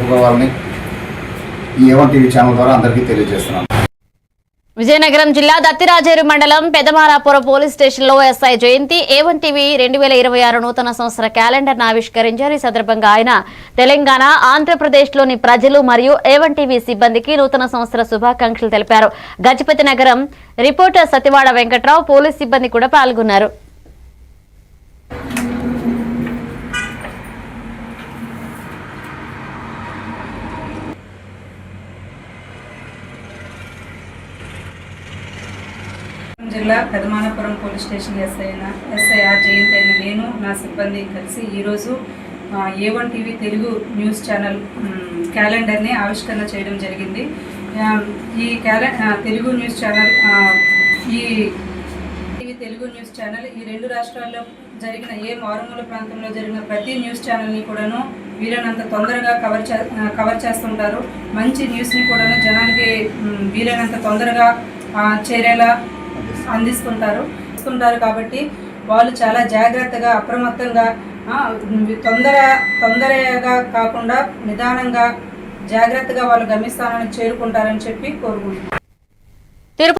జరుపుకోవాలని ఈ A1 TV channel ద్వారా అందరికీ తెలియజేస్తున్నాను. విజయనగరం జిల్లా దత్తిరాజేరు మండలం పెదమారాపురం పోలీస్ స్టేషన్లో ఎస్ఐ జయంతి A1 టీవీ 2026 నూతన సంవత్సర క్యాలెండర్ను ఆవిష్కరించారు. ఈ సందర్భంగా ఆయన తెలంగాణ, ఆంధ్రప్రదేశ్లోని ప్రజలు మరియు A1 టీవీ సిబ్బందికి నూతన సంవత్సర శుభాకాంక్షలు తెలిపారు. గజపతి నగరం రిపోర్టర్ సతివాడ వెంకట్రావు, పోలీస్ సిబ్బంది కూడా పాల్గొన్నారు. జిల్లా Pedamanapuram police station SIR Jayanthi అయిన నేను, నా సిబ్బంది కలిసి ఈరోజు A1 TV Telugu news channel క్యాలెండర్ని ఆవిష్కరణ చేయడం జరిగింది. ఈ Telugu news channel Telugu news channel ఈ రెండు రాష్ట్రాల్లో జరిగిన మారుమూల ప్రాంతంలో జరిగిన ప్రతి న్యూస్ ఛానల్ని కూడాను వీలైనంత తొందరగా కవర్ చేస్తుంటారు. మంచి న్యూస్ని కూడాను జనానికి వీలైనంత తొందరగా చేరేలా అందిస్తుంటారు కాబట్టి వాళ్ళు చాలా జాగ్రత్తగా, అప్రమత్తంగా, తొందరగా కాకుండా నిదానంగా, జాగ్రత్తగా వాళ్ళు గమ్యస్థానానికి చేరుకుంటారని చెప్పి కోరుకుంటున్నారు.